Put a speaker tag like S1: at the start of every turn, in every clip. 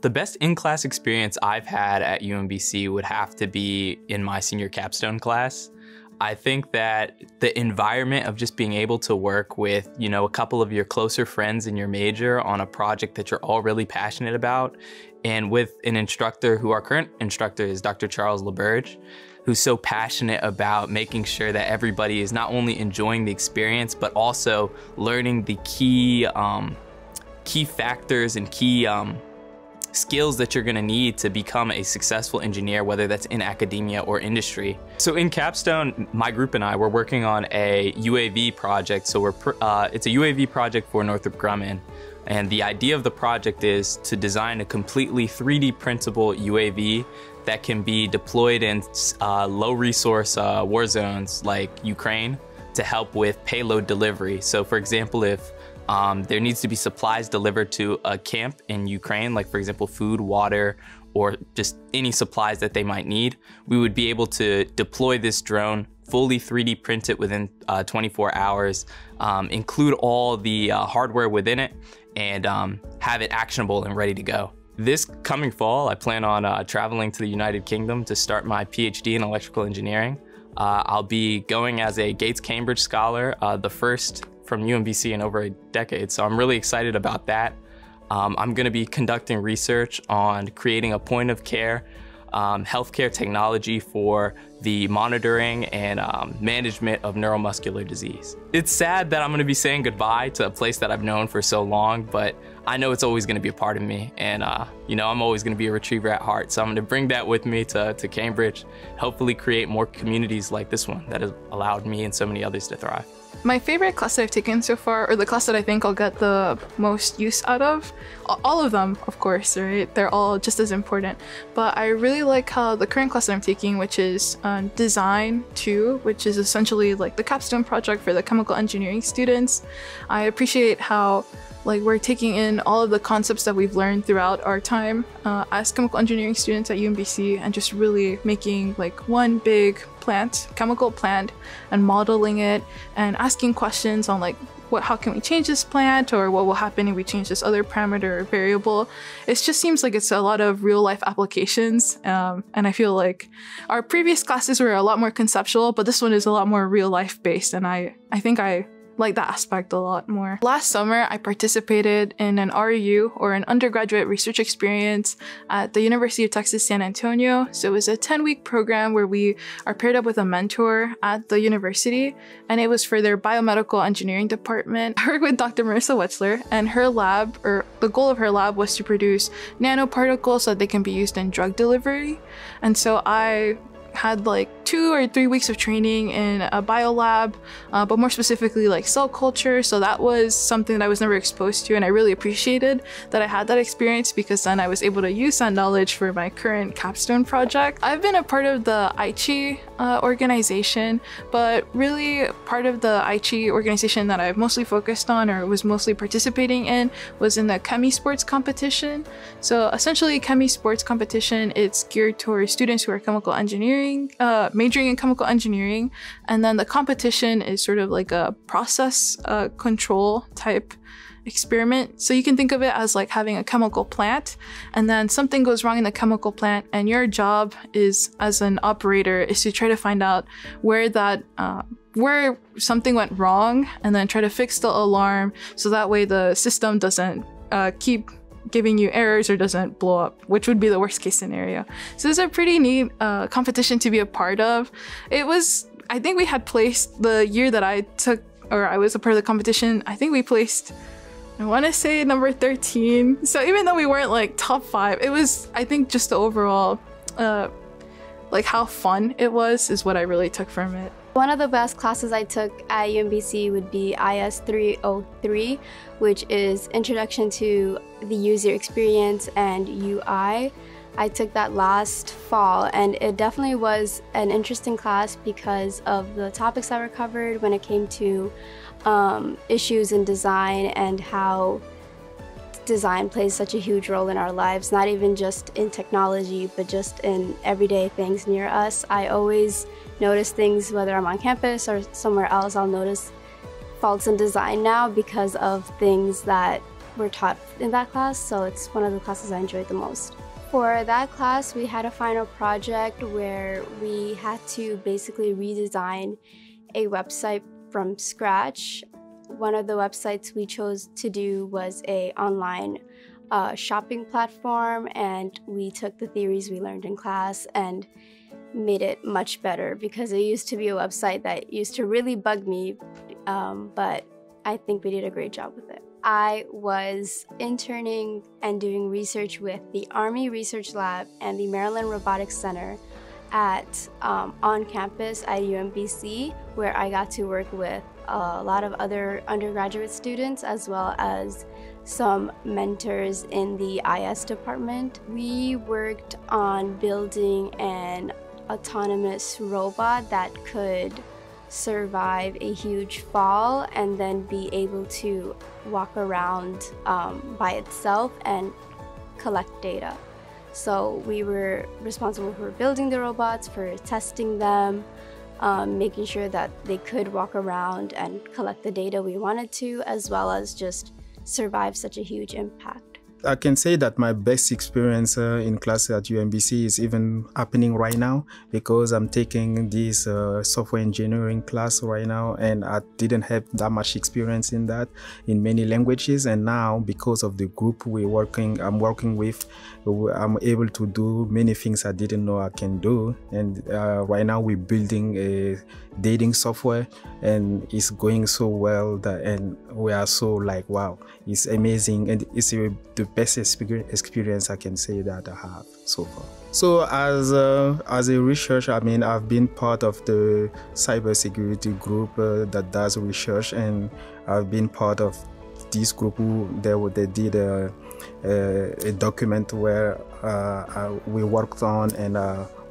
S1: The best in-class experience I've had at UMBC would have to be in my senior capstone class. I think that the environment of just being able to work with, a couple of your closer friends in your major on a project that you're all really passionate about, and with an instructor who our current instructor is Dr. Charles LaBerge, who's so passionate about making sure that everybody is not only enjoying the experience, but also learning the key factors and key skills that you're gonna need to become a successful engineer, whether that's in academia or industry. So in capstone, my group and I, we're working on a UAV project. So it's a UAV project for Northrop Grumman. And the idea of the project is to design a completely 3D printable UAV that can be deployed in low resource war zones like Ukraine to help with payload delivery. So for example, if there needs to be supplies delivered to a camp in Ukraine, like for example, food, water, or just any supplies that they might need, we would be able to deploy this drone, fully 3D print it within 24 hours, include all the hardware within it, and have it actionable and ready to go. This coming fall, I plan on traveling to the United Kingdom to start my PhD in electrical engineering. I'll be going as a Gates-Cambridge scholar, the first from UMBC in over a decade, so I'm really excited about that. I'm going to be conducting research on creating a point-of-care healthcare technology for the monitoring and management of neuromuscular disease. It's sad that I'm going to be saying goodbye to a place that I've known for so long, but I know it's always going to be a part of me, and I'm always going to be a retriever at heart, so I'm going to bring that with me to Cambridge, hopefully create more communities like this one that has allowed me and so many others to thrive.
S2: My favorite class that I've taken so far, or the class that I think I'll get the most use out of, all of them, of course, right? They're all just as important. But I really like how the current class that I'm taking, which is Design 2, which is essentially like the capstone project for the chemical engineering students. I appreciate how we're taking in all of the concepts that we've learned throughout our time as chemical engineering students at UMBC, and just really making one big chemical plant, and modeling it and asking questions on how can we change this plant, or what will happen if we change this other parameter or variable. It just seems like it's a lot of real life applications, and I feel like our previous classes were a lot more conceptual, but this one is a lot more real life based, and I think I like that aspect a lot more. Last summer, I participated in an REU, or an undergraduate research experience, at the University of Texas, San Antonio. So it was a 10-week program where we are paired up with a mentor at the university, and it was for their biomedical engineering department. I worked with Dr. Marissa Wetzler, and her lab, or the goal of her lab, was to produce nanoparticles so that they can be used in drug delivery. And so I had 2 or 3 weeks of training in a biolab, but more specifically cell culture. So that was something that I was never exposed to, and I really appreciated that I had that experience, because then I was able to use that knowledge for my current capstone project. I've been a part of the ICHE organization, but really part of the ICHE organization that I've mostly focused on, or was mostly participating in, was in the Chemi Sports competition. So essentially, Chemi Sports competition, it's geared towards students who are chemical engineering, majoring in chemical engineering, and then the competition is sort of like a process control type experiment. So you can think of it as having a chemical plant, and then something goes wrong in the chemical plant, and your job is, as an operator, is to try to find out where something went wrong, and then try to fix the alarm, so that way the system doesn't keep giving you errors or doesn't blow up, which would be the worst case scenario. So it's a pretty neat competition to be a part of. I think we had placed, the year that I was a part of the competition, I think we placed, I want to say, number 13. So even though we weren't top 5, it was, I think, just the overall how fun it was is what I really took from it.
S3: One of the best classes I took at UMBC would be IS 303, which is Introduction to the User Experience and UI. I took that last fall, and it definitely was an interesting class because of the topics that were covered when it came to issues in design, and how design plays such a huge role in our lives, not even just in technology, but just in everyday things near us. I always notice things, whether I'm on campus or somewhere else, I'll notice faults in design now because of things that were taught in that class, so it's one of the classes I enjoyed the most. For that class, we had a final project where we had to basically redesign a website from scratch. One of the websites we chose to do was an online shopping platform, and we took the theories we learned in class and made it much better, because it used to be a website that used to really bug me, but I think we did a great job with it. I was interning and doing research with the Army Research Lab and the Maryland Robotics Center at on campus at UMBC, where I got to work with a lot of other undergraduate students as well as some mentors in the IS department. We worked on building an autonomous robot that could survive a huge fall and then be able to walk around by itself and collect data. So we were responsible for building the robots, for testing them, making sure that they could walk around and collect the data we wanted to, as well as just survive such a huge impact.
S4: I can say that my best experience in class at UMBC is even happening right now, because I'm taking this software engineering class right now, and I didn't have that much experience in that in many languages. And now, because of the group I'm working with, I'm able to do many things I didn't know I can do. And right now we're building a dating software, and it's going so well and we are so like, wow, it's amazing, and it's the best experience I can say that I have so far. So as a researcher, I mean, I've been part of the cybersecurity group that does research, and I've been part of this group they did a document where we worked on, and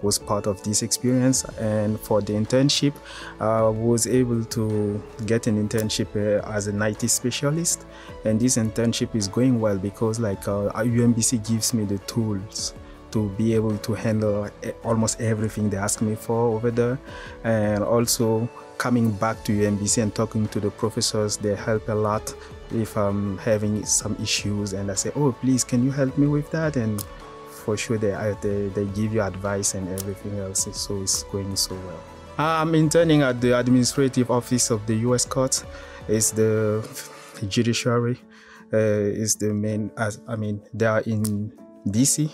S4: was part of this experience. And for the internship, I was able to get an internship as an IT specialist, and this internship is going well because UMBC gives me the tools to be able to handle almost everything they ask me for over there. And also coming back to UMBC and talking to the professors, they help a lot if I'm having some issues, and I say, oh, please, can you help me with that? And for sure they give you advice and everything else, so it's going so well. I'm interning at the administrative office of the U.S. Court. It's the judiciary, is the main, they are in DC,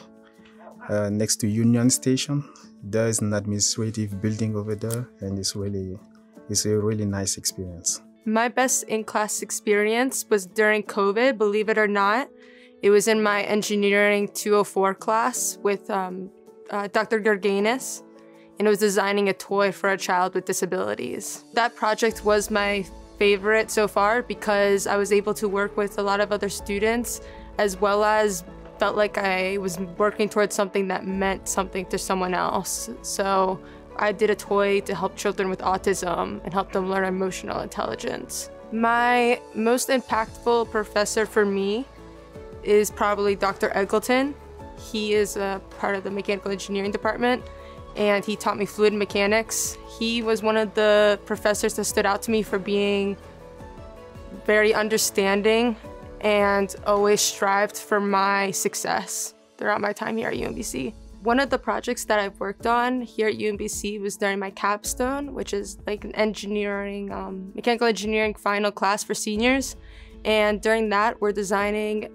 S4: next to Union Station. There's an administrative building over there, and it's a really nice experience.
S5: My best in-class experience was during COVID, believe it or not. It was in my engineering 204 class with Dr. Gerganis, and it was designing a toy for a child with disabilities. That project was my favorite so far because I was able to work with a lot of other students, as well as felt like I was working towards something that meant something to someone else. So I did a toy to help children with autism and help them learn emotional intelligence. My most impactful professor for me is probably Dr. Eggleton. He is a part of the mechanical engineering department, and he taught me fluid mechanics. He was one of the professors that stood out to me for being very understanding and always strived for my success throughout my time here at UMBC. One of the projects that I've worked on here at UMBC was during my capstone, which is like an engineering, mechanical engineering final class for seniors. And during that, we're designing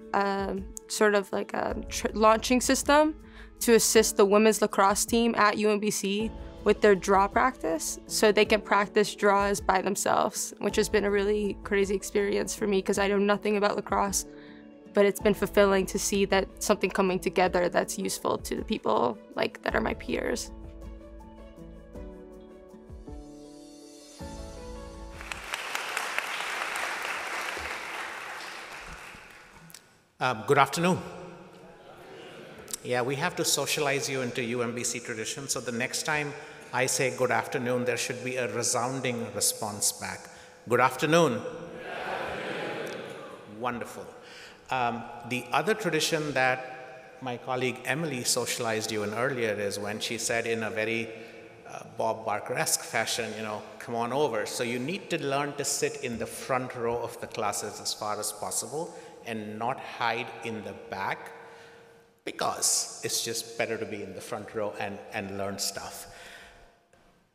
S5: sort of like a launching system to assist the women's lacrosse team at UMBC with their draw practice, so they can practice draws by themselves, which has been a really crazy experience for me because I know nothing about lacrosse, but it's been fulfilling to see that something coming together that's useful to the people that are my peers.
S6: Good afternoon. Yeah, we have to socialize you into UMBC tradition, so the next time I say good afternoon, there should be a resounding response back. Good afternoon. Good afternoon. Wonderful. The other tradition that my colleague Emily socialized you in earlier is when she said in a very Bob Barker-esque fashion, come on over. So you need to learn to sit in the front row of the classes as far as possible. and not hide in the back, because it's just better to be in the front row and learn stuff.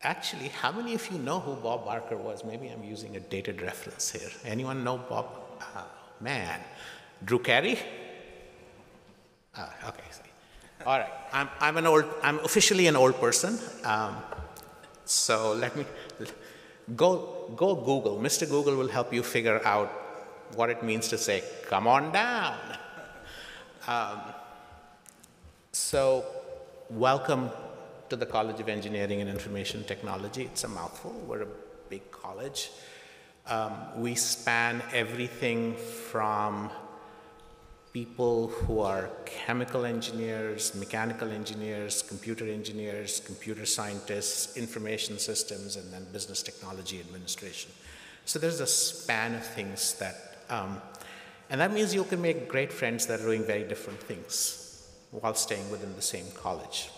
S6: Actually, how many of you know who Bob Barker was? Maybe I'm using a dated reference here. Anyone know Bob? Man. Drew Carey? Okay. All right. I'm officially an old person. So let me go Google. Mr. Google will help you figure out what it means to say, come on down. So welcome to the College of Engineering and Information Technology. It's a mouthful. We're a big college. We span everything from people who are chemical engineers, mechanical engineers, computer scientists, information systems, and then business technology administration. So there's a span of things that, and that means you can make great friends that are doing very different things while staying within the same college.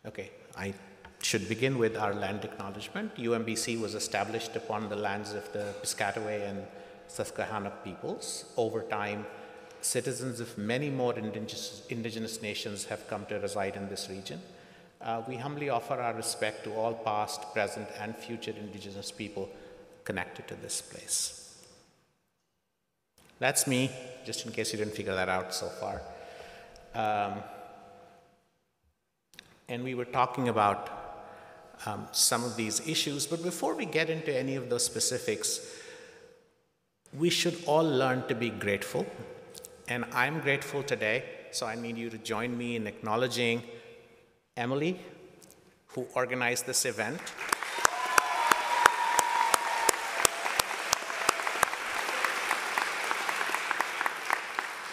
S6: Okay, I should begin with our land acknowledgement. UMBC was established upon the lands of the Piscataway and Susquehannock peoples. Over time, citizens of many more indigenous nations have come to reside in this region. We humbly offer our respect to all past, present, and future indigenous people connected to this place. That's me, just in case you didn't figure that out so far. And we were talking about some of these issues, but before we get into any of those specifics, we should all learn to be grateful. And I'm grateful today, so I need you to join me in acknowledging Emily, who organized this event.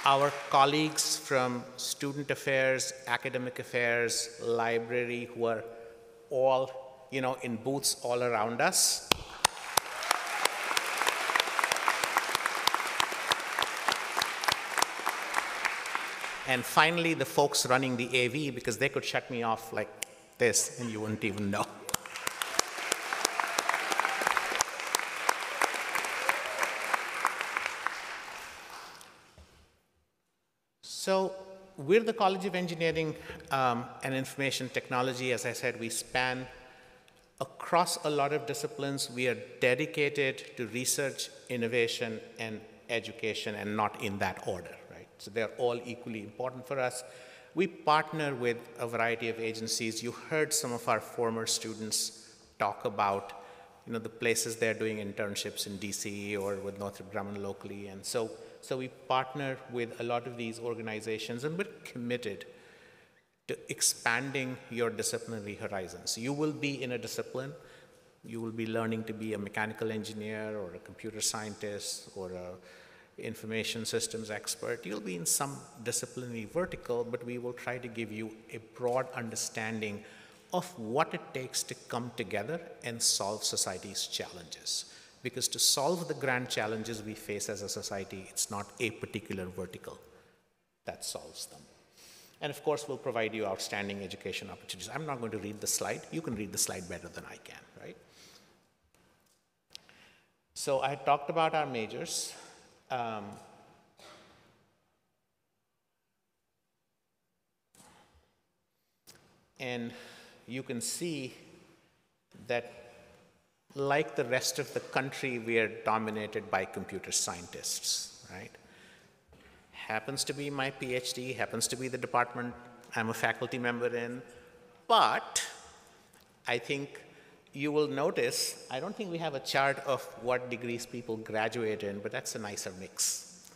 S6: Our colleagues from student affairs, academic affairs, library, who are all, in booths all around us. And finally, the folks running the AV, because they could shut me off like this and you wouldn't even know. So we're the College of Engineering and Information Technology. As I said, we span across a lot of disciplines. We are dedicated to research, innovation, and education, and not in that order, right? So they're all equally important for us. We partner with a variety of agencies. You heard some of our former students talk about the places they're doing internships in DC or with Northrop Grumman locally. And so we partner with a lot of these organizations, and we're committed to expanding your disciplinary horizons. You will be in a discipline. You will be learning to be a mechanical engineer or a computer scientist or an information systems expert. You'll be in some disciplinary vertical, but we will try to give you a broad understanding of what it takes to come together and solve society's challenges. Because to solve the grand challenges we face as a society, it's not a particular vertical that solves them. And of course, we'll provide you outstanding education opportunities. I'm not going to read the slide. You can read the slide better than I can, right? So I talked about our majors. And you can see that like the rest of the country, we are dominated by computer scientists, right? Happens to be my PhD, happens to be the department I'm a faculty member in, but I think you will notice, I don't think we have a chart of what degrees people graduate in, but that's a nicer mix.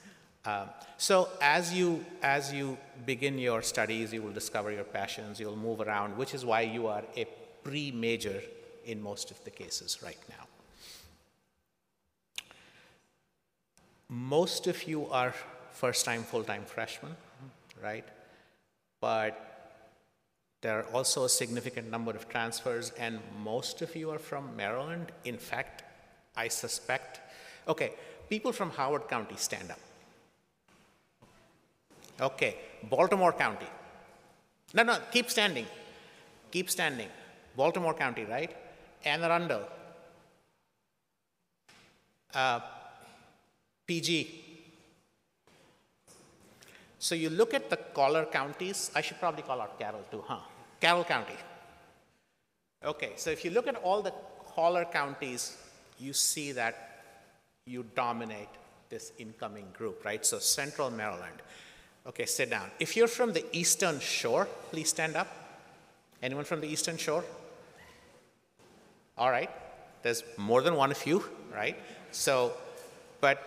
S6: So as you begin your studies, you will discover your passions, you'll move around, which is why you are a pre-major in most of the cases right now. Most of you are first-time, full-time freshmen, right? But there are also a significant number of transfers, and most of you are from Maryland. In fact, I suspect, okay, people from Howard County, stand up. Okay, Baltimore County. No, keep standing. Keep standing. Baltimore County, right? Anne Arundel. PG. So you look at the collar counties. I should probably call out Carroll too, huh? Carroll County. Okay, so if you look at all the collar counties, you see that you dominate this incoming group, right? So Central Maryland. Okay, sit down. If you're from the Eastern Shore, please stand up. Anyone from the Eastern Shore? All right, there's more than one of you, right? So, but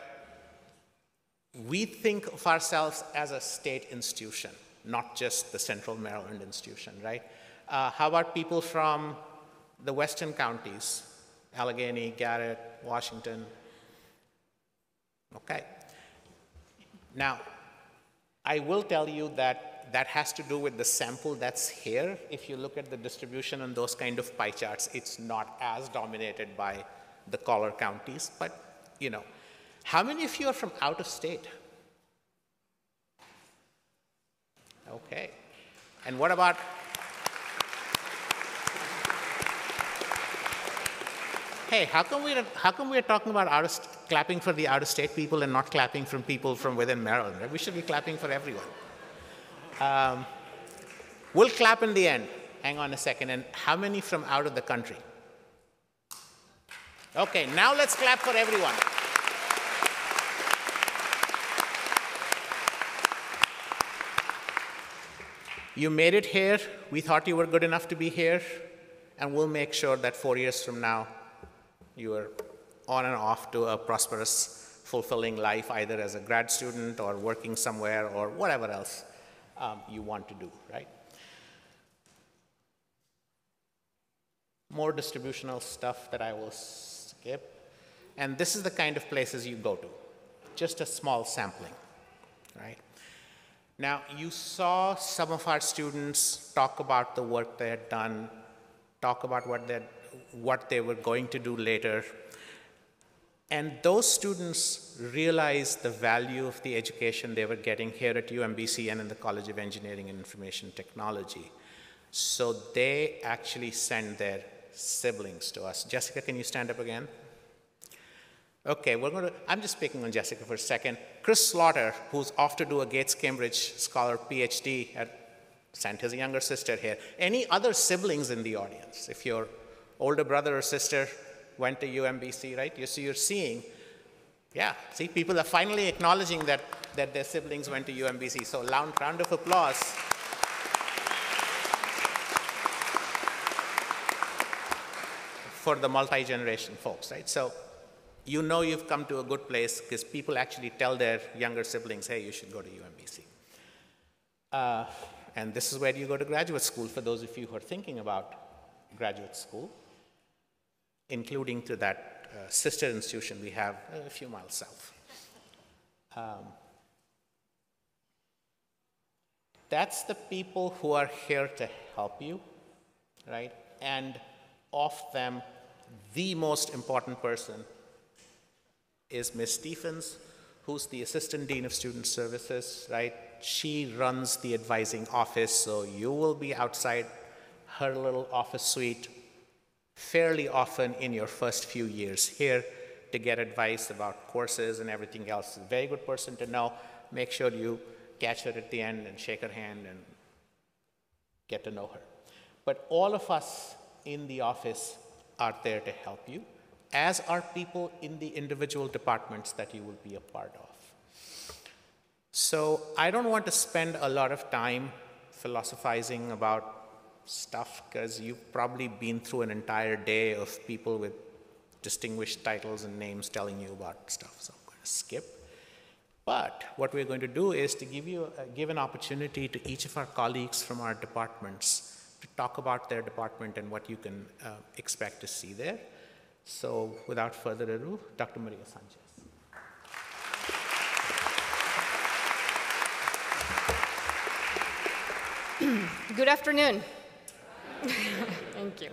S6: we think of ourselves as a state institution, not just the Central Maryland institution, right? How about people from the Western counties? Allegheny, Garrett, Washington. Okay. Now, I will tell you that that has to do with the sample that's here. If you look at the distribution on those kind of pie charts, it's not as dominated by the collar counties, but you know. How many of you are from out of state? Okay. And what about, hey, how come we're talking about clapping for the out-of-state people and not clapping from people from within Maryland? Right? We should be clapping for everyone. We'll clap in the end. Hang on a second. And how many from out of the country? Okay, now let's clap for everyone. You made it here. We thought you were good enough to be here. And we'll make sure that 4 years from now, you are on and off to a prosperous, fulfilling life, either as a grad student or working somewhere or whatever else you want to do, right? More distributional stuff that I will skip. And this is the kind of places you go to. Just a small sampling, right? Now, you saw some of our students talk about the work they had done, talk about what they were going to do later. And those students realized the value of the education they were getting here at UMBC and in the College of Engineering and Information Technology. So they actually sent their siblings to us. Jessica, can you stand up again? Okay, I'm just picking on Jessica for a second. Chris Slaughter, who's off to do a Gates Cambridge Scholar PhD, sent his younger sister here. Any other siblings in the audience? If your older brother or sister went to UMBC, right? You're seeing, yeah, see, people are finally acknowledging that their siblings went to UMBC. So round of applause. For the multi-generation folks, right? So you know you've come to a good place because people actually tell their younger siblings, hey, you should go to UMBC. And this is where you go to graduate school for those of you who are thinking about graduate school, including to that sister institution we have a few miles south. That's the people who are here to help you, right? And of them, the most important person is Ms. Stephens, who's the Assistant Dean of Student Services, right? She runs the advising office, so you will be outside her little office suite fairly often in your first few years here to get advice about courses and everything else. A very good person to know. Make sure you catch her at the end and shake her hand and get to know her. But all of us in the office are there to help you, as are people in the individual departments that you will be a part of. So I don't want to spend a lot of time philosophizing about stuff, because you've probably been through an entire day of people with distinguished titles and names telling you about stuff, so I'm going to skip. But what we're going to do is to give an opportunity to each of our colleagues from our departments to talk about their department and what you can expect to see there. So without further ado, Dr. Maria Sanchez.
S7: Good afternoon. Thank you.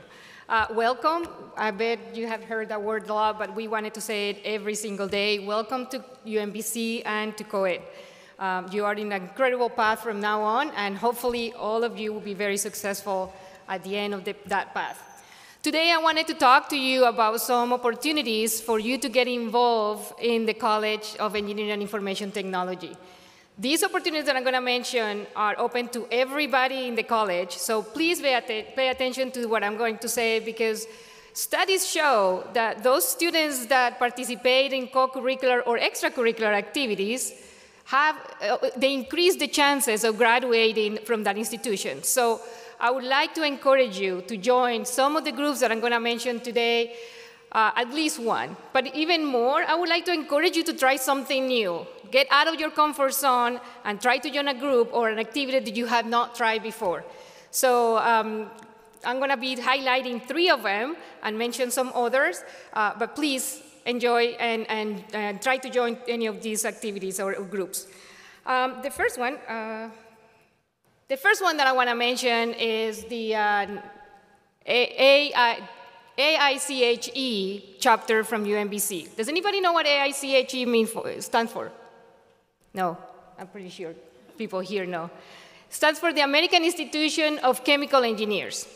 S7: Welcome. I bet you have heard that word a lot, but we wanted to say it every single day. Welcome to UMBC and to COEIT. You are in an incredible path from now on, and hopefully all of you will be very successful at the end of that path. Today, I wanted to talk to you about some opportunities for you to get involved in the College of Engineering and Information Technology. These opportunities that I'm going to mention are open to everybody in the college, so please pay attention to what I'm going to say, because studies show that those students that participate in co-curricular or extracurricular activities they increase the chances of graduating from that institution. So I would like to encourage you to join some of the groups that I'm going to mention today, at least one. But even more, I would like to encourage you to try something new. Get out of your comfort zone and try to join a group or an activity that you have not tried before. So I'm going to be highlighting 3 of them and mention some others, but please enjoy and try to join any of these activities or groups. The first one that I want to mention is the AICHE chapter from UMBC. Does anybody know what AICHE stands for? No, I'm pretty sure people here know. It stands for the American Institution of Chemical Engineers.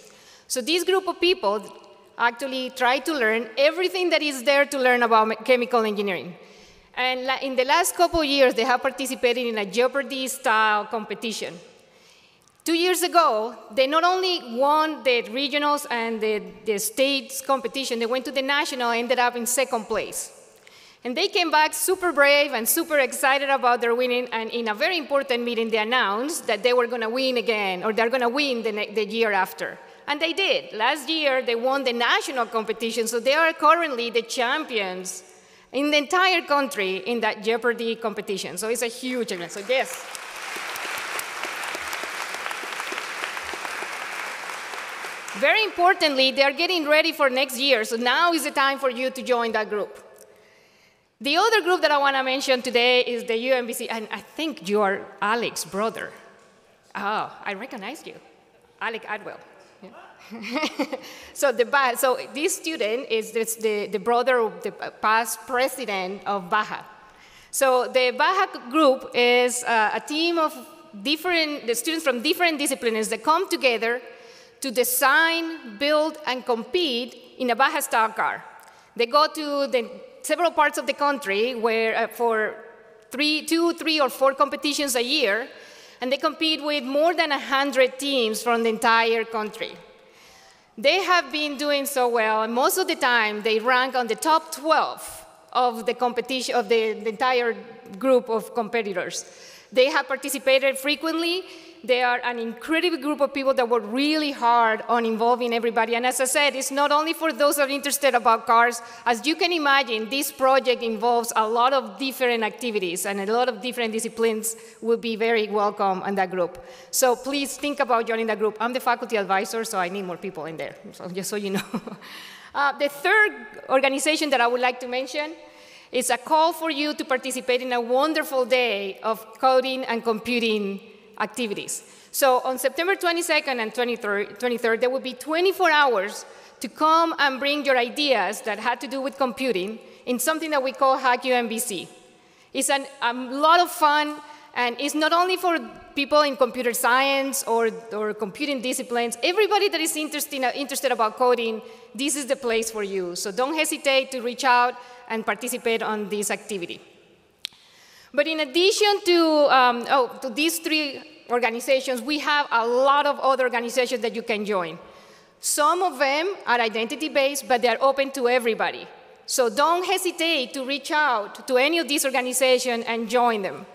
S7: So this group of people actually try to learn everything that is there to learn about chemical engineering. And in the last couple of years, they have participated in a Jeopardy-style competition. 2 years ago, they not only won the regionals and the states competition, they went to the national, ended up in 2nd place. And they came back super brave and super excited about their winning, and in a very important meeting, they announced that they were going to win again, or they're going to win the year after. And they did. Last year, they won the national competition, so they are currently the champions in the entire country in that Jeopardy competition. So it's a huge event. So yes. Very importantly, they are getting ready for next year, so now is the time for you to join that group. The other group that I want to mention today is the UMBC, and I think you are Alex's brother. Oh, I recognize you, Alec Adwell. Yeah. So this student is the brother of the past president of Baja. So the Baja group is a team of the students from different disciplines that come together to design, build, and compete in a Baja-style car. They go to several parts of the country where for 2, 3, or 4 competitions a year, and they compete with more than 100 teams from the entire country. They have been doing so well, and most of the time they rank on the top 12 of the competition of the entire group of competitors. They have participated frequently. They are an incredible group of people that work really hard on involving everybody. And as I said, it's not only for those that are interested about cars. As you can imagine, this project involves a lot of different activities, and a lot of different disciplines will be very welcome in that group. So please think about joining that group. I'm the faculty advisor, so I need more people in there, so just so you know. The third organization that I would like to mention is a call for you to participate in a wonderful day of coding and computing activities. So on September 22nd and 23rd, there will be 24 hours to come and bring your ideas that had to do with computing in something that we call Hack UMBC. It's a lot of fun, and it's not only for people in computer science or computing disciplines. Everybody that is interested about coding, this is the place for you. So don't hesitate to reach out and participate on this activity. But in addition to these 3 organizations, we have a lot of other organizations that you can join. Some of them are identity-based, but they're open to everybody. So don't hesitate to reach out to any of these organizations and join them.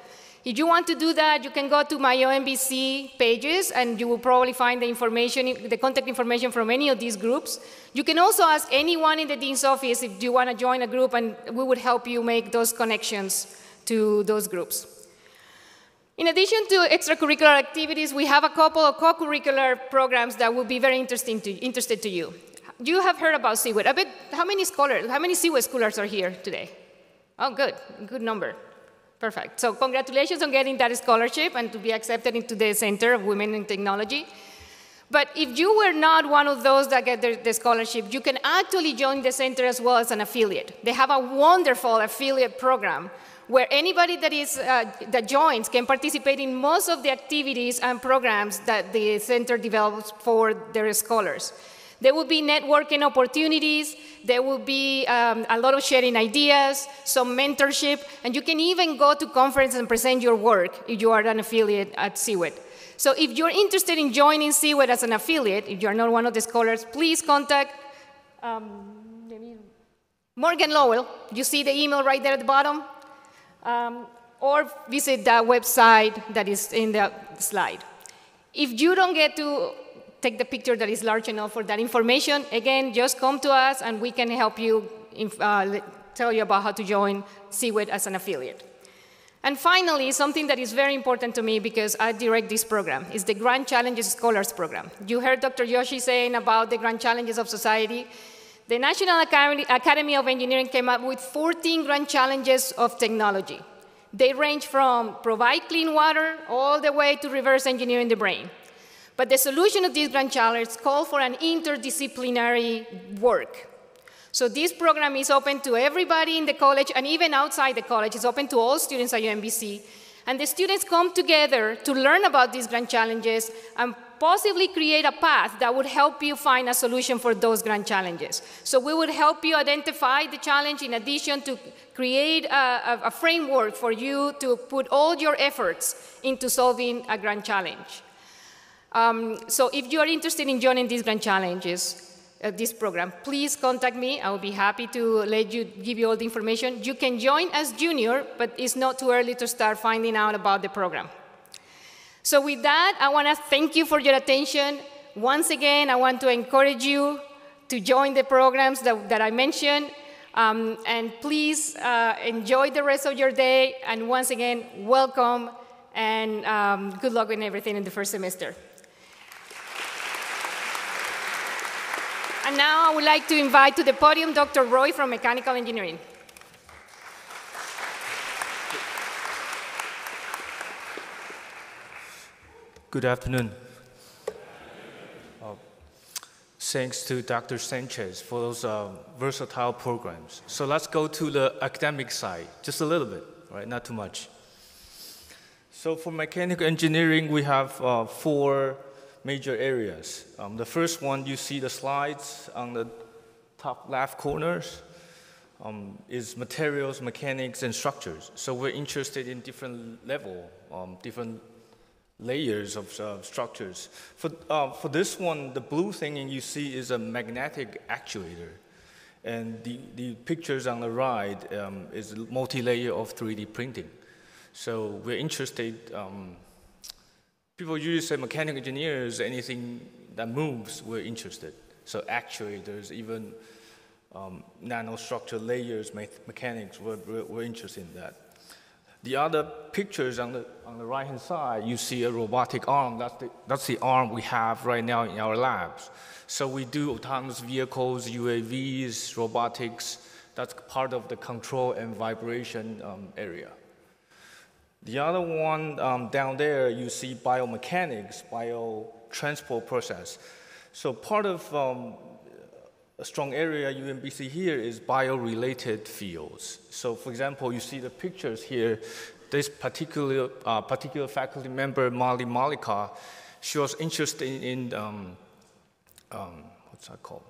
S7: If you want to do that, you can go to my OMBC pages, and you will probably find the contact information from any of these groups. You can also ask anyone in the dean's office if you want to join a group, and we would help you make those connections to those groups. In addition to extracurricular activities, we have a couple of co-curricular programs that will be very interested to you. You have heard about COEIT. I bet, how many COEIT scholars are here today? Oh, good number. Perfect. So congratulations on getting that scholarship and to be accepted into the Center of Women in Technology. But if you were not one of those that get the scholarship, you can actually join the center as well as an affiliate. They have a wonderful affiliate program where anybody that joins can participate in most of the activities and programs that the center develops for their scholars. There will be networking opportunities, there will be a lot of sharing ideas, some mentorship, and you can even go to conferences and present your work if you are an affiliate at COEIT. So if you're interested in joining COEIT as an affiliate, if you're not one of the scholars, please contact Morgan Lowell. You see the email right there at the bottom? Or visit the website that is in the slide. If you don't get to take the picture that is large enough for that information, again, just come to us and we can help you tell you about how to join COEIT as an affiliate. And finally, something that is very important to me because I direct this program is the Grand Challenges Scholars Program. You heard Dr. Yoshi saying about the Grand Challenges of Society. The National Academy of Engineering came up with 14 Grand Challenges of Technology. They range from provide clean water all the way to reverse engineering the brain. But the solution of these grand challenges call for an interdisciplinary work. So this program is open to everybody in the college and even outside the college. It's open to all students at UMBC. And the students come together to learn about these grand challenges and possibly create a path that would help you find a solution for those grand challenges. So we would help you identify the challenge in addition to create a framework for you to put all your efforts into solving a grand challenge. So if you are interested in joining these grand challenges, this program, please contact me. I will be happy to give you all the information. You can join as junior, but it's not too early to start finding out about the program. So with that, I want to thank you for your attention. Once again, I want to encourage you to join the programs that I mentioned. And please enjoy the rest of your day. And once again, welcome and good luck with everything in the first semester. And now I would like to invite to the podium Dr. Roy from Mechanical Engineering.
S8: Good afternoon. Thanks to Dr. Sanchez for those versatile programs. So let's go to the academic side, just a little bit, right? Not too much. So for mechanical engineering, we have 4 major areas. The first one, you see the slides on the top left corners, is materials, mechanics, and structures. So we're interested in different level, different layers of structures. For this one, the blue thing you see is a magnetic actuator. And the pictures on the right is multi-layer of 3D printing. So we're interested, people usually say mechanical engineers, anything that moves, we're interested. So actuators, even nanostructure layers, mechanics, we're interested in that. The other pictures on the right-hand side, you see a robotic arm. That's the arm we have right now in our labs. So we do autonomous vehicles, UAVs, robotics. That's part of the control and vibration area. The other one down there, you see biomechanics, biotransport process. So part of a strong area UMBC here is bio-related fields. So for example, you see the pictures here. This particular faculty member, Molly Malika, she was interested in what's that called?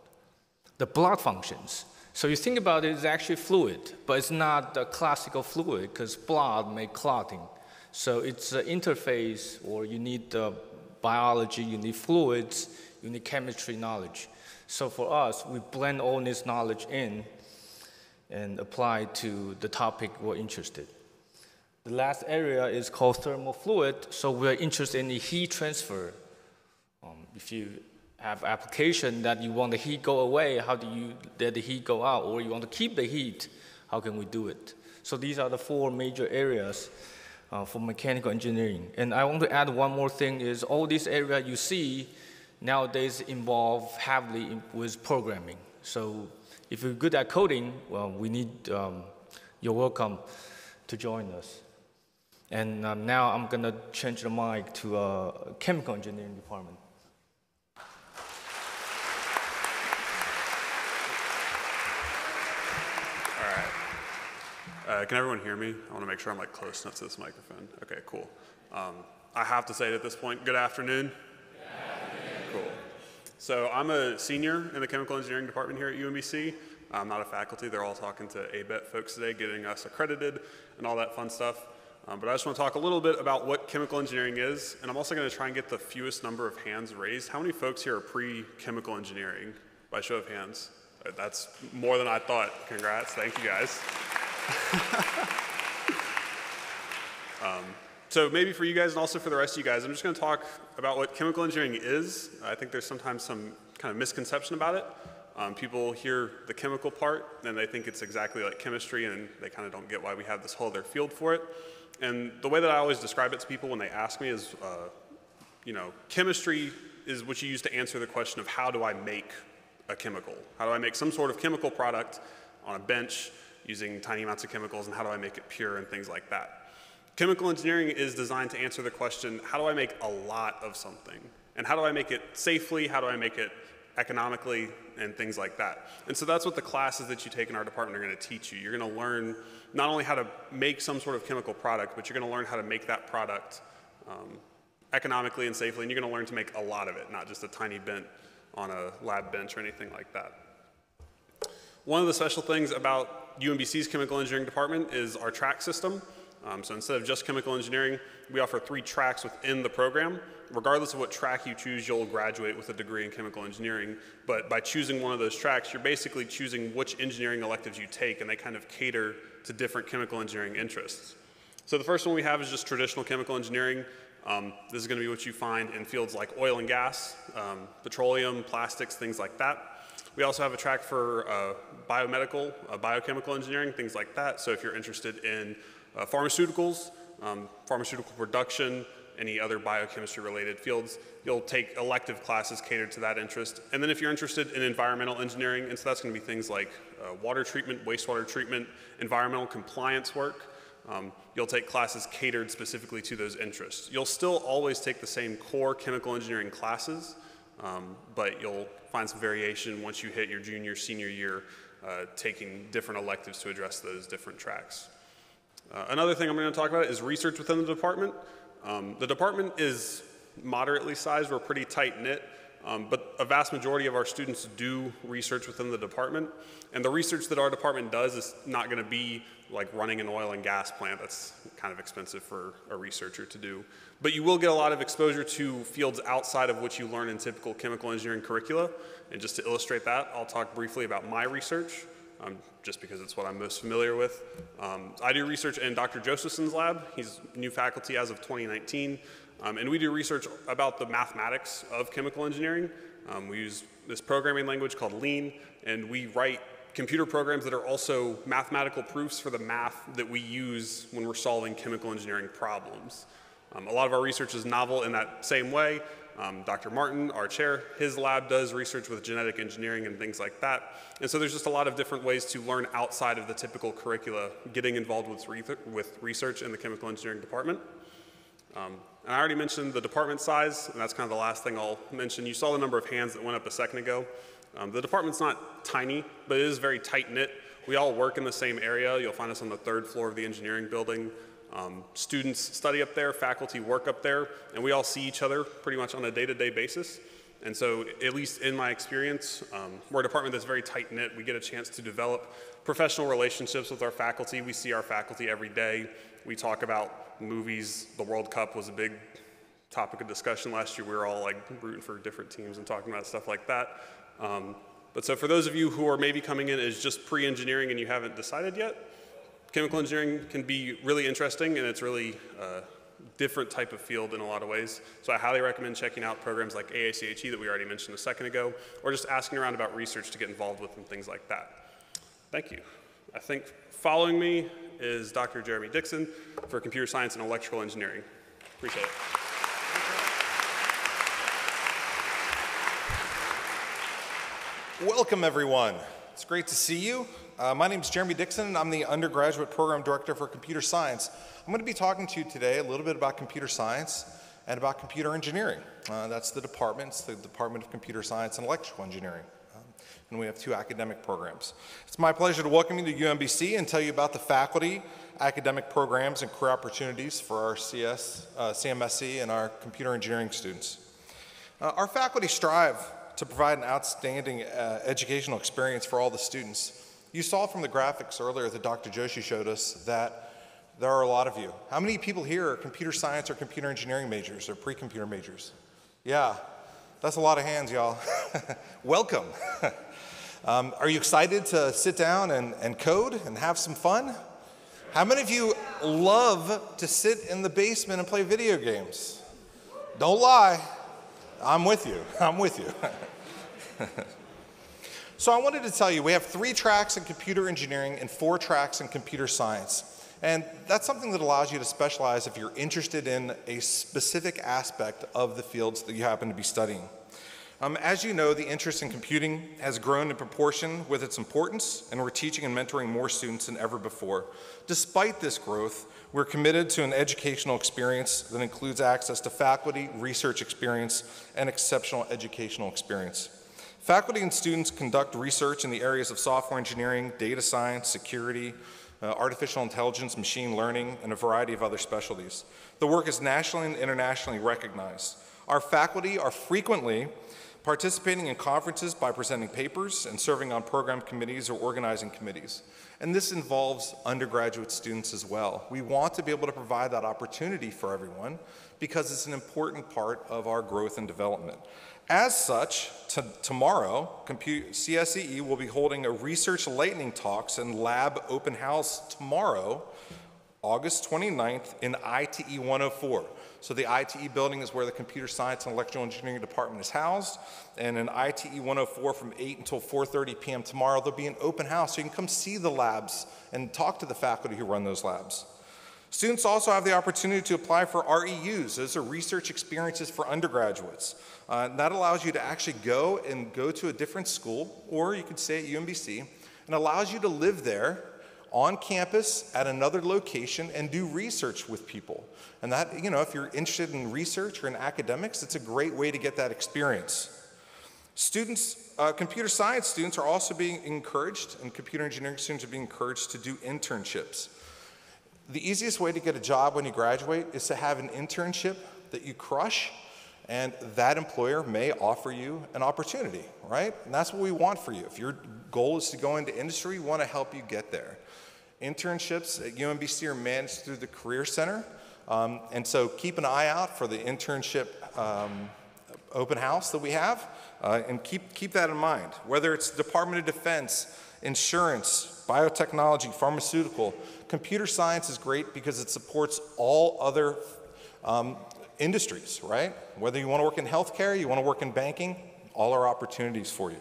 S8: The blood functions. So you think about it, it's actually fluid, but it's not the classical fluid because blood makes clotting. So it's an interface, or you need biology, you need fluids, you need chemistry knowledge. So for us, we blend all this knowledge in and apply to the topic we're interested. The last area is called thermal fluid. So we're interested in the heat transfer. If you have application that you want the heat go away, how do you let the heat go out? Or you want to keep the heat, how can we do it? So these are the 4 major areas for mechanical engineering. And I want to add one more thing is all these areas you see nowadays involve heavily with programming. So if you're good at coding, well, we need, you're welcome to join us. And now I'm going to change the mic to chemical engineering department.
S9: Can everyone hear me? I want to make sure I'm like close enough to this microphone. Okay, cool. I have to say at this point, good afternoon. Good afternoon. Cool. So I'm a senior in the chemical engineering department here at UMBC. I'm not a faculty. They're all talking to ABET folks today, getting us accredited and all that fun stuff. But I just want to talk a little bit about what chemical engineering is, and I'm also going to try and get the fewest number of hands raised. How many folks here are pre-chemical engineering, by show of hands? That's more than I thought. Congrats. Thank you, guys. So maybe for you guys and also for the rest of you guys, I'm just going to talk about what chemical engineering is. I think there's sometimes some kind of misconception about it. People hear the chemical part and they think it's exactly like chemistry, and they kind of don't get why we have this whole other field for it. And the way that I always describe it to people when they ask me is, chemistry is what you use to answer the question of how do I make a chemical? How do I make some sort of chemical product on a bench using tiny amounts of chemicals, and how do I make it pure and things like that? Chemical engineering is designed to answer the question, how do I make a lot of something? And how do I make it safely? How do I make it economically, and things like that? And so that's what the classes that you take in our department are going to teach you. You're going to learn not only how to make some sort of chemical product, but you're going to learn how to make that product economically and safely, and you're going to learn to make a lot of it, not just a tiny bit on a lab bench or anything like that. One of the special things about UMBC's chemical engineering department is our track system. So instead of just chemical engineering, we offer 3 tracks within the program. Regardless of what track you choose, you'll graduate with a degree in chemical engineering. But by choosing one of those tracks, you're basically choosing which engineering electives you take, and they kind of cater to different chemical engineering interests. So the first one we have is just traditional chemical engineering. This is going to be what you find in fields like oil and gas, petroleum, plastics, things like that. We also have a track for biomedical, biochemical engineering, things like that. So if you're interested in pharmaceuticals, pharmaceutical production, any other biochemistry related fields, you'll take elective classes catered to that interest. And then if you're interested in environmental engineering, and so that's going to be things like water treatment, wastewater treatment, environmental compliance work, you'll take classes catered specifically to those interests. You'll still always take the same core chemical engineering classes, but you'll find some variation once you hit your junior, senior year, taking different electives to address those different tracks. Another thing I'm going to talk about is research within the department. The department is moderately sized. We're pretty tight-knit, but a vast majority of our students do research within the department. And the research that our department does is not going to be like running an oil and gas plant. That's kind of expensive for a researcher to do. But you will get a lot of exposure to fields outside of what you learn in typical chemical engineering curricula. And just to illustrate that, I'll talk briefly about my research, just because it's what I'm most familiar with. I do research in Dr. Josephson's lab. He's new faculty as of 2019. And we do research about the mathematics of chemical engineering. We use this programming language called Lean, and we write computer programs that are also mathematical proofs for the math that we use when we're solving chemical engineering problems. A lot of our research is novel in that same way. Dr. Martin, our chair, his lab does research with genetic engineering and things like that. And so there's just a lot of different ways to learn outside of the typical curricula, getting involved with research in the chemical engineering department. And I already mentioned the department size, and that's kind of the last thing I'll mention. You saw the number of hands that went up a second ago. The department's not tiny, but it is very tight-knit. We all work in the same area. You'll find us on the 3rd floor of the engineering building. Students study up there, faculty work up there, and we all see each other pretty much on a day-to-day basis. And so, at least in my experience, we're a department that's very tight-knit. We get a chance to develop professional relationships with our faculty. We see our faculty every day. We talk about movies. The World Cup was a big topic of discussion last year. We were all like rooting for different teams and talking about stuff like that. But so for those of you who are maybe coming in as just pre-engineering and you haven't decided yet, chemical engineering can be really interesting, and it's really a different type of field in a lot of ways. So I highly recommend checking out programs like AACHE that we already mentioned a second ago, or just asking around about research to get involved with and things like that. Thank you. I think following me is Dr. Jeremy Dixon for computer science and electrical engineering. Appreciate it.
S10: Welcome, everyone. It's great to see you. My name is Jeremy Dixon, and I'm the undergraduate program director for computer science. I'm going to be talking to you today a little bit about computer science and about computer engineering. That's the department. It's the Department of Computer Science and Electrical Engineering. And we have 2 academic programs. It's my pleasure to welcome you to UMBC and tell you about the faculty, academic programs, and career opportunities for our CMSE and our computer engineering students. Our faculty strive to provide an outstanding educational experience for all the students. You saw from the graphics earlier that Dr. Joshi showed us that there are a lot of you. How many people here are computer science or computer engineering majors or pre-computer majors? Yeah, that's a lot of hands, y'all. Welcome. Are you excited to sit down and code and have some fun? How many of you love to sit in the basement and play video games? Don't lie. I'm with you. I'm with you. So I wanted to tell you, we have 3 tracks in computer engineering and 4 tracks in computer science. And that's something that allows you to specialize if you're interested in a specific aspect of the fields that you happen to be studying. As you know, the interest in computing has grown in proportion with its importance, and we're teaching and mentoring more students than ever before. Despite this growth, we're committed to an educational experience that includes access to faculty, research experience, and exceptional educational experience. Faculty and students conduct research in the areas of software engineering, data science, security, artificial intelligence, machine learning, and a variety of other specialties. The work is nationally and internationally recognized. Our faculty are frequently participating in conferences by presenting papers and serving on program committees or organizing committees. And this involves undergraduate students as well. We want to be able to provide that opportunity for everyone because it's an important part of our growth and development. As such, tomorrow, CSEE will be holding a research lightning talks and lab open house tomorrow, August 29th in ITE 104. So the ITE building is where the Computer Science and Electrical Engineering Department is housed. And in ITE 104 from 8 until 4:30 p.m. tomorrow, there'll be an open house so you can come see the labs and talk to the faculty who run those labs. Students also have the opportunity to apply for REUs. Those are research experiences for undergraduates. That allows you to actually go to a different school, or you could stay at UMBC, and allows you to live there on campus at another location and do research with people. And that, you know, if you're interested in research or in academics, it's a great way to get that experience. Students, computer science students are also being encouraged, and computer engineering students are being encouraged to do internships. The easiest way to get a job when you graduate is to have an internship that you crush, and that employer may offer you an opportunity, right? And that's what we want for you. If your goal is to go into industry, we want to help you get there. Internships at UMBC are managed through the Career Center, and so keep an eye out for the internship open house that we have, and keep that in mind. Whether it's Department of Defense, insurance, biotechnology, pharmaceutical, computer science is great because it supports all other industries, right? Whether you want to work in healthcare, you want to work in banking, all are opportunities for you.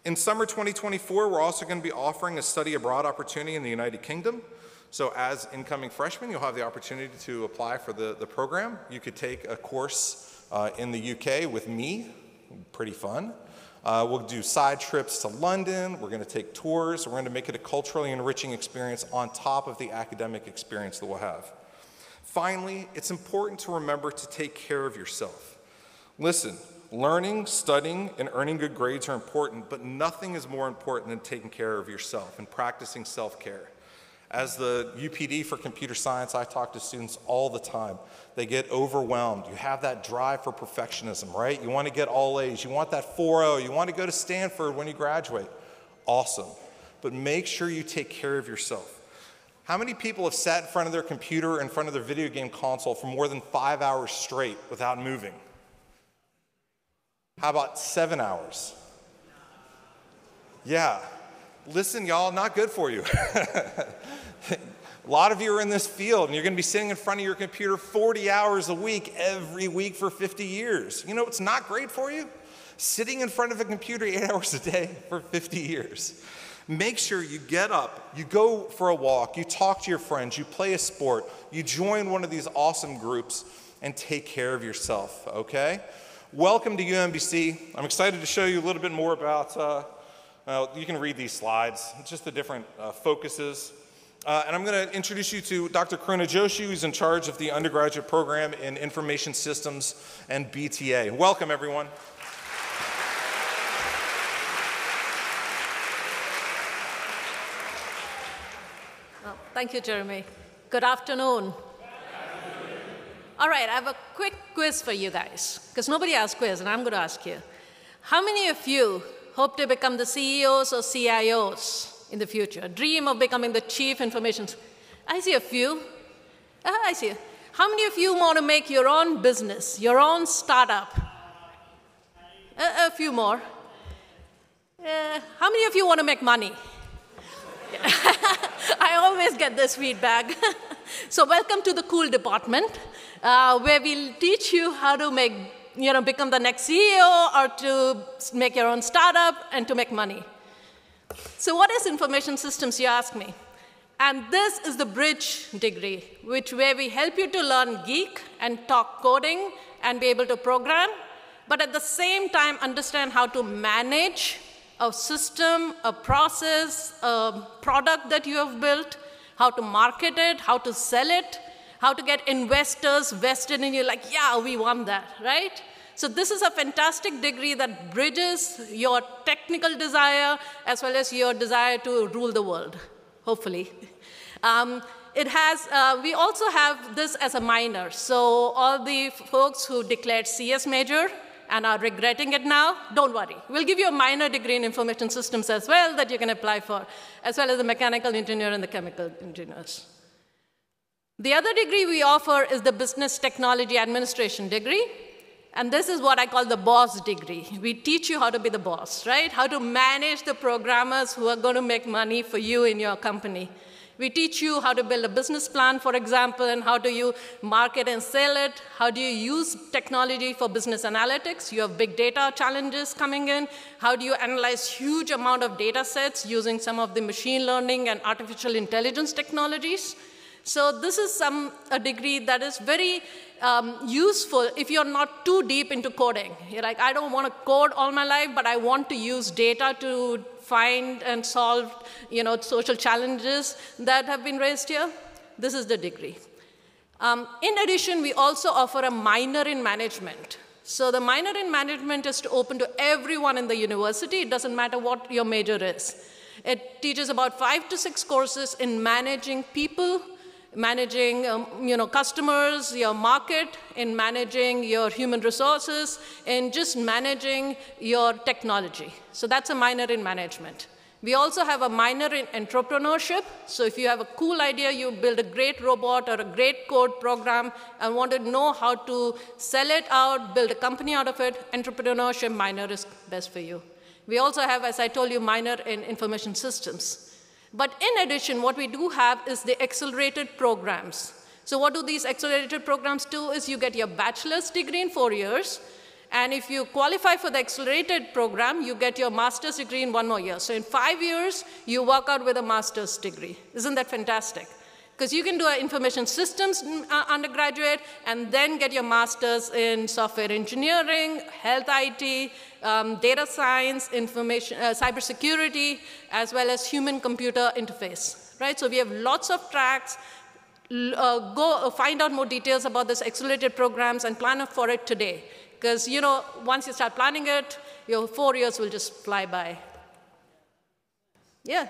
S10: In summer 2024, we're also going to be offering a study abroad opportunity in the United Kingdom. So as incoming freshmen, you'll have the opportunity to apply for the program. You could take a course in the UK with me, pretty fun. We'll do side trips to London, we're going to take tours, we're going to make it a culturally enriching experience on top of the academic experience that we'll have. Finally, it's important to remember to take care of yourself. Listen, learning, studying, and earning good grades are important, but nothing is more important than taking care of yourself and practicing self-care. As the UPD for computer science, I talk to students all the time. They get overwhelmed. You have that drive for perfectionism, right? You want to get all A's. You want that 4.0. You want to go to Stanford when you graduate. Awesome. But make sure you take care of yourself. How many people have sat in front of their computer, in front of their video game console for more than 5 hours straight without moving? How about 7 hours? Yeah. Listen, y'all, not good for you. A lot of you are in this field, and you're going to be sitting in front of your computer 40 hours a week, every week for 50 years. You know what's not great for you? Sitting in front of a computer 8 hours a day for 50 years. Make sure you get up, you go for a walk, you talk to your friends, you play a sport, you join one of these awesome groups, and take care of yourself, okay? Welcome to UMBC. I'm excited to show you a little bit more about, you can read these slides, just the different focuses. And I'm going to introduce you to Dr. Karuna Joshi, who's in charge of the undergraduate program in Information Systems and BTA. Welcome, everyone.
S11: Well, thank you, Jeremy. Good afternoon. All right, I have a quick quiz for you guys, because nobody asked quiz, and I'm going to ask you. How many of you hope to become the CEOs or CIOs in the future? Dream of becoming the chief information? I see a few. I see. How many of you want to make your own business, your own startup? A few more. How many of you want to make money? I always get this feedback. So welcome to the cool department, where we'll teach you how to make, become the next CEO or to make your own startup and to make money. So what is information systems, you ask me? And this is the bridge degree, where we help you to learn geek and talk coding and be able to program, but at the same time understand how to manage a system, a process, a product that you have built, how to market it, how to sell it, how to get investors vested in you, like, yeah, we want that, right? So this is a fantastic degree that bridges your technical desire as well as your desire to rule the world, hopefully. We also have this as a minor. So all the folks who declared CS major and are regretting it now, don't worry. We'll give you a minor degree in information systems as well that you can apply for, as well as the mechanical engineer and the chemical engineers. The other degree we offer is the business technology administration degree. And this is what I call the boss degree. We teach you how to be the boss, right? How to manage the programmers who are going to make money for you in your company. We teach you how to build a business plan, for example, and how do you market and sell it. How do you use technology for business analytics? You have big data challenges coming in. How do you analyze huge amount of data sets using some of the machine learning and artificial intelligence technologies? So this is a degree that is very useful if you're not too deep into coding. You're like, I don't want to code all my life, but I want to use data to find and solve social challenges that have been raised here. This is the degree. In addition, we also offer a minor in management. So the minor in management is open to everyone in the university. It doesn't matter what your major is. It teaches about 5 to 6 courses in managing people, managing customers, your market, in managing your human resources, and just managing your technology. So that's a minor in management. We also have a minor in entrepreneurship. So if you have a cool idea, you build a great robot or a great code program and want to know how to sell it out, build a company out of it, entrepreneurship minor is best for you. We also have, as I told you, minor in information systems. But in addition, what we do have is the accelerated programs. So what do these accelerated programs do is you get your bachelor's degree in 4 years. And if you qualify for the accelerated program, you get your master's degree in 1 more year. So in 5 years, you walk out with a master's degree. Isn't that fantastic? Because you can do an information systems undergraduate and then get your master's in software engineering, health IT, data science, information, cybersecurity, as well as human-computer interface, right? So we have lots of tracks. Go find out more details about this accelerated programs and plan for it today. Because, once you start planning it, your 4 years will just fly by. Yeah.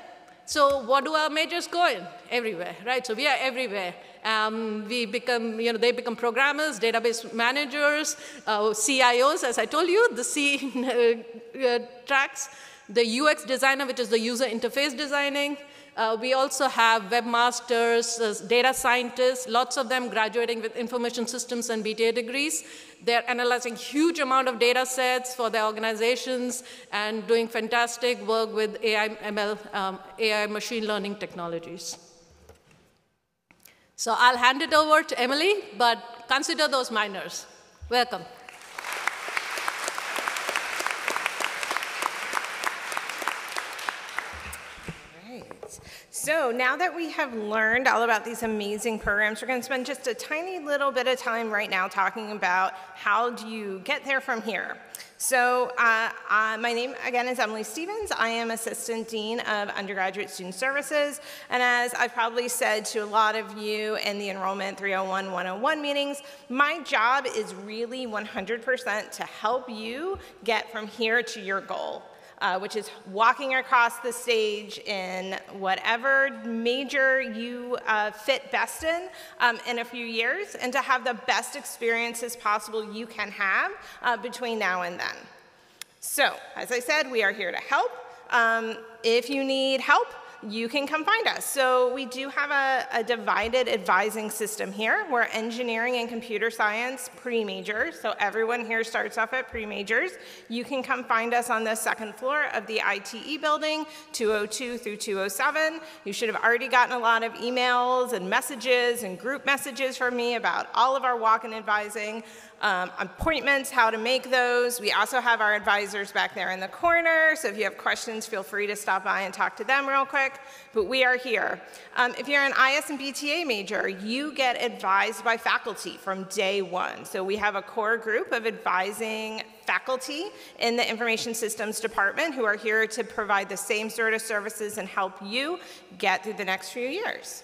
S11: So what do our majors go in? Everywhere, right? So we are everywhere. They become programmers, database managers, CIOs, as I told you, the C tracks, the UX designer, which is the user interface designing. We also have webmasters, data scientists, lots of them graduating with information systems and BTA degrees. They're analyzing huge amount of data sets for their organizations and doing fantastic work with AI, ML, AI machine learning technologies. So I'll hand it over to Emily, but consider those minors. Welcome.
S12: So now that we have learned all about these amazing programs, we're going to spend just a tiny little bit of time right now talking about how do you get there from here. So my name, again, is Emily Stevens. I am Assistant Dean of Undergraduate Student Services. And as I've probably said to a lot of you in the Enrollment 301-101 meetings, my job is really 100% to help you get from here to your goal. Which is walking across the stage in whatever major you fit best in a few years, and to have the best experiences possible you can have between now and then. So, as I said, we are here to help. If you need help, you can come find us. So we do have a divided advising system here. We're engineering and computer science pre-majors, so everyone here starts off at pre-majors. You can come find us on the second floor of the ITE building, 202 through 207. You should have already gotten a lot of emails and messages and group messages from me about all of our walk-in advising. Appointments, how to make those. We also have our advisors back there in the corner, so if you have questions, feel free to stop by and talk to them real quick, but we are here. If you're an IS and BTA major, you get advised by faculty from day one. So we have a core group of advising faculty in the Information Systems Department who are here to provide the same sort of services and help you get through the next few years.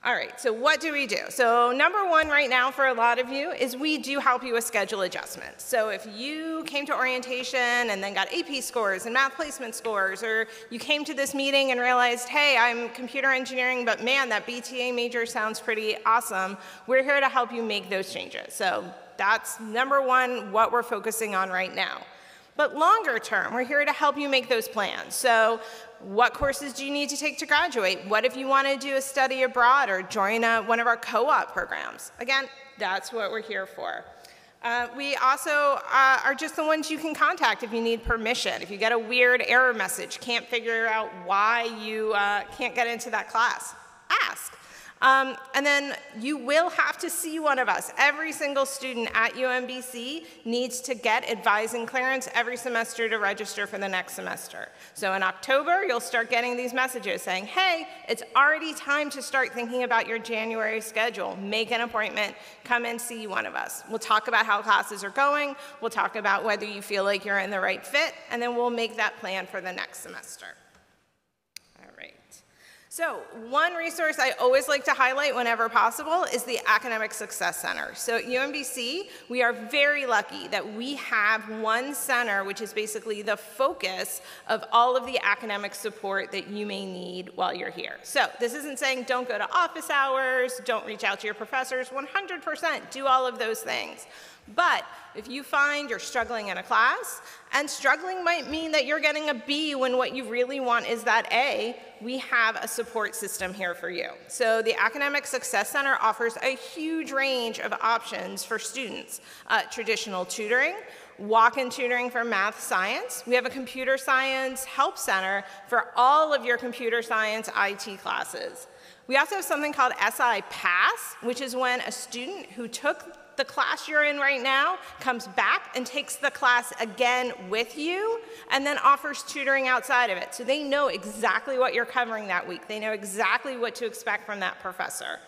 S12: All right, so what do we do? So number one right now for a lot of you is we do help you with schedule adjustments. So if you came to orientation and then got AP scores and math placement scores, or you came to this meeting and realized, hey, I'm computer engineering, but man, that BTA major sounds pretty awesome, we're here to help you make those changes. So that's number one, what we're focusing on right now. But longer term, we're here to help you make those plans. So what courses do you need to take to graduate? What if you want to do a study abroad or join one of our co-op programs? Again, that's what we're here for. We also are just the ones you can contact if you need permission. If you get a weird error message, can't figure out why you can't get into that class, ask. And then you will have to see one of us. Every single student at UMBC needs to get advising clearance every semester to register for the next semester. So in October, you'll start getting these messages saying, hey, it's already time to start thinking about your January schedule. Make an appointment, come and see one of us. We'll talk about how classes are going, we'll talk about whether you feel like you're in the right fit, and then we'll make that plan for the next semester. So one resource I always like to highlight whenever possible is the Academic Success Center. So at UMBC, we are very lucky that we have one center which is basically the focus of all of the academic support that you may need while you're here. So this isn't saying don't go to office hours, don't reach out to your professors, 100% do all of those things. But if you find you're struggling in a class, and struggling might mean that you're getting a B when what you really want is that A, we have a support system here for you. So the Academic Success Center offers a huge range of options for students. Traditional tutoring, walk-in tutoring for math science. We have a computer science help center for all of your computer science IT classes. We also have something called SI Pass, which is when a student who took the class you're in right now comes back and takes the class again with you and then offers tutoring outside of it. So they know exactly what you're covering that week. They know exactly what to expect from that professor.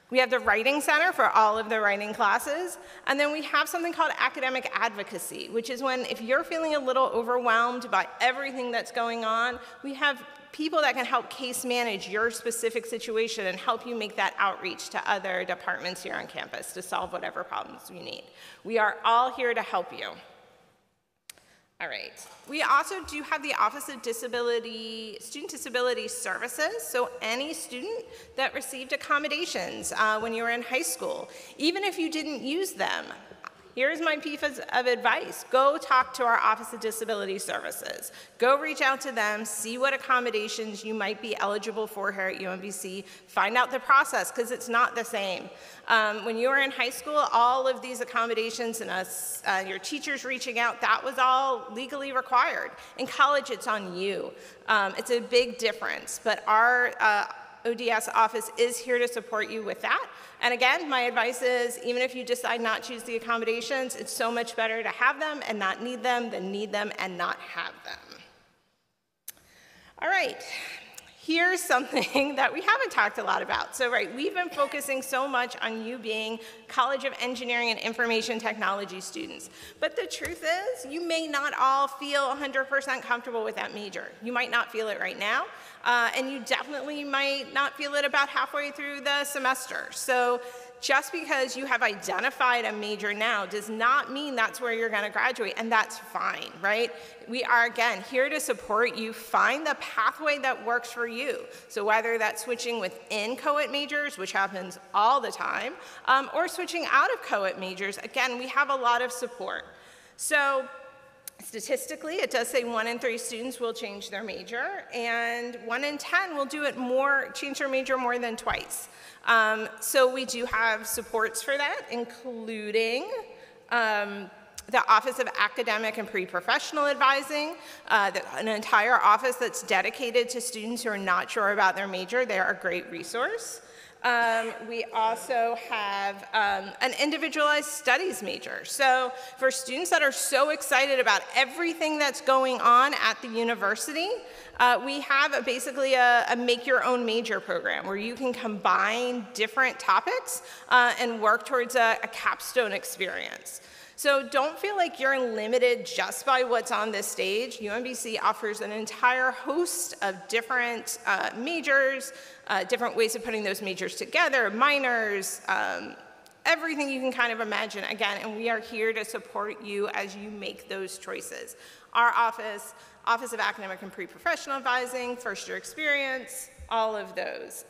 S12: We have the Writing Center for all of the writing classes. And then we have something called Academic Advocacy, which is when if you're feeling a little overwhelmed by everything that's going on, we have people that can help case manage your specific situation and help you make that outreach to other departments here on campus to solve whatever problems you need. We are all here to help you. All right. We also do have the Office of Student Disability Services, so any student that received accommodations when you were in high school, even if you didn't use them, here's my piece of advice. Go talk to our Office of Disability Services. Go reach out to them, see what accommodations you might be eligible for here at UMBC. Find out the process, because it's not the same. When you were in high school, all of these accommodations and your teachers reaching out, that was all legally required. In college, it's on you. It's a big difference, but our ODS office is here to support you with that. And again, my advice is, even if you decide not to choose the accommodations, it's so much better to have them and not need them than need them and not have them. All right, here's something that we haven't talked a lot about. So we've been focusing so much on you being College of Engineering and Information Technology students. But the truth is, you may not all feel 100% comfortable with that major. You might not feel it right now. And you definitely might not feel it about halfway through the semester. So just because you have identified a major now does not mean that's where you're going to graduate, and that's fine, right? We are, again, here to support you find the pathway that works for you. So whether that's switching within COEIT majors, which happens all the time, or switching out of COEIT majors, again, we have a lot of support. So Statistically, it does say 1 in 3 students will change their major, and 1 in 10 will do it change their major more than twice. So we do have supports for that, including the Office of Academic and Pre-Professional Advising, an entire office that's dedicated to students who are not sure about their major. They're a great resource. We also have an individualized studies major. So for students that are so excited about everything that's going on at the university, we have basically a make your own major program where you can combine different topics and work towards a capstone experience. So don't feel like you're limited just by what's on this stage. UMBC offers an entire host of different majors, different ways of putting those majors together, minors, everything you can kind of imagine, again, and we are here to support you as you make those choices. Our Office of Academic and Pre-Professional Advising, First Year Experience, all of those.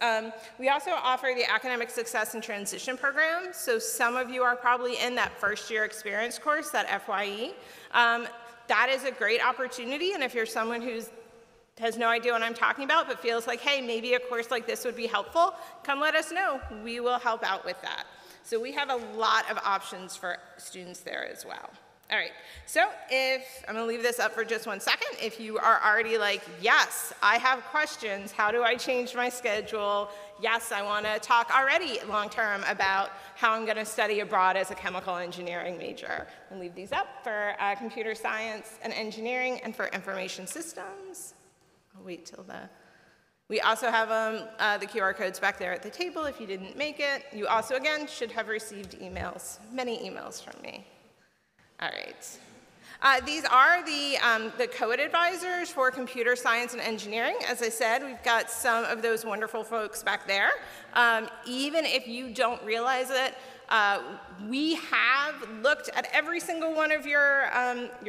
S12: We also offer the Academic Success and Transition Program, so some of you are probably in that First Year Experience course, that FYE. That is a great opportunity, and if you're someone who has no idea what I'm talking about, but feels like, hey, maybe a course like this would be helpful, come let us know. We will help out with that. So we have a lot of options for students there as well. All right, so I'm gonna leave this up for just 1 second. If you are already like, yes, I have questions, how do I change my schedule? Yes, I wanna talk already long-term about how I'm gonna study abroad as a chemical engineering major. And leave these up for computer science and engineering and for information systems. I'll wait till we also have the QR codes back there at the table if you didn't make it. You also, again, should have received emails, many emails from me. All right. These are the COEIT advisors for computer science and engineering. As I said, we've got some of those wonderful folks back there. Even if you don't realize it, we have looked at every single one of your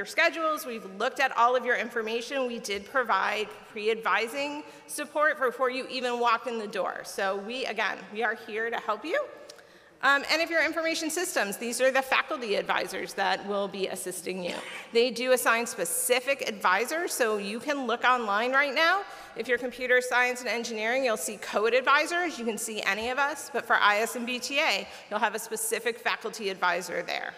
S12: schedules. We've looked at all of your information. We did provide pre-advising support before you even walked in the door. So we are here to help you. And if you're information systems, these are the faculty advisors that will be assisting you. They do assign specific advisors, so you can look online right now. If you're computer science and engineering, you'll see COEIT advisors. You can see any of us, but for IS and BTA, you'll have a specific faculty advisor there.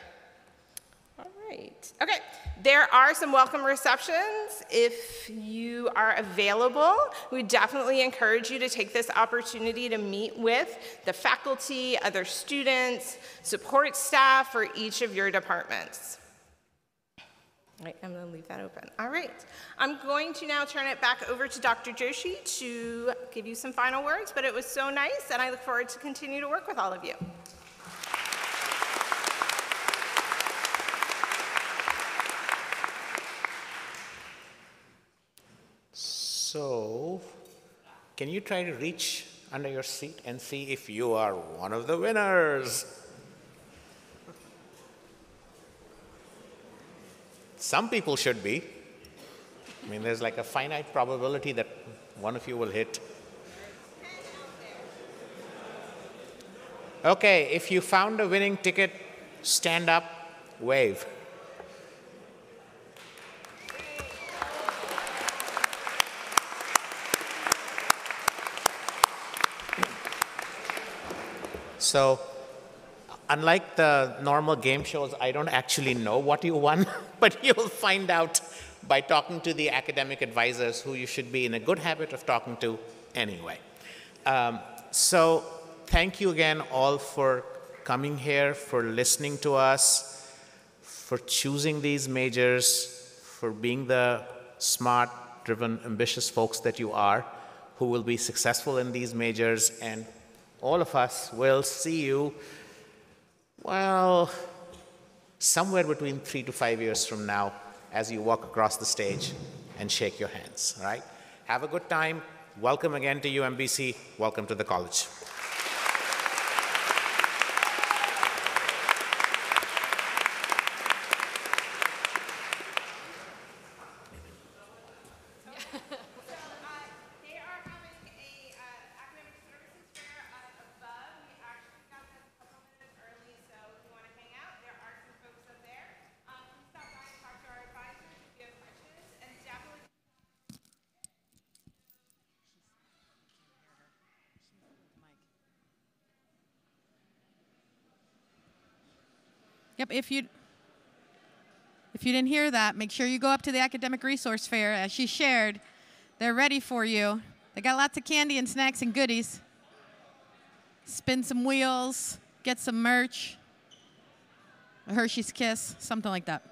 S12: All right. Okay, there are some welcome receptions. If you are available, we definitely encourage you to take this opportunity to meet with the faculty, other students, support staff for each of your departments. All right, I'm going to leave that open. All right, I'm going to now turn it back over to Dr. Joshi to give you some final words, but it was so nice, and I look forward to continue to work with all of you.
S6: So, can you try to reach under your seat and see if you are one of the winners? Some people should be. I mean, there's like a finite probability that one of you will hit. Okay, if you found a winning ticket, stand up, wave. So, unlike the normal game shows, I don't actually know what you won, but you'll find out by talking to the academic advisors who you should be in a good habit of talking to anyway. So, thank you again all for coming here, for listening to us, for choosing these majors, for being the smart, driven, ambitious folks that you are, who will be successful in these majors, and all of us will see you, well, somewhere between 3 to 5 years from now as you walk across the stage and shake your hands, all right? Have a good time. Welcome again to UMBC. Welcome to the college.
S13: Yep, if you didn't hear that, make sure you go up to the Academic Resource Fair. As she shared, they're ready for you. They got lots of candy and snacks and goodies. Spin some wheels, get some merch, a Hershey's Kiss, something like that.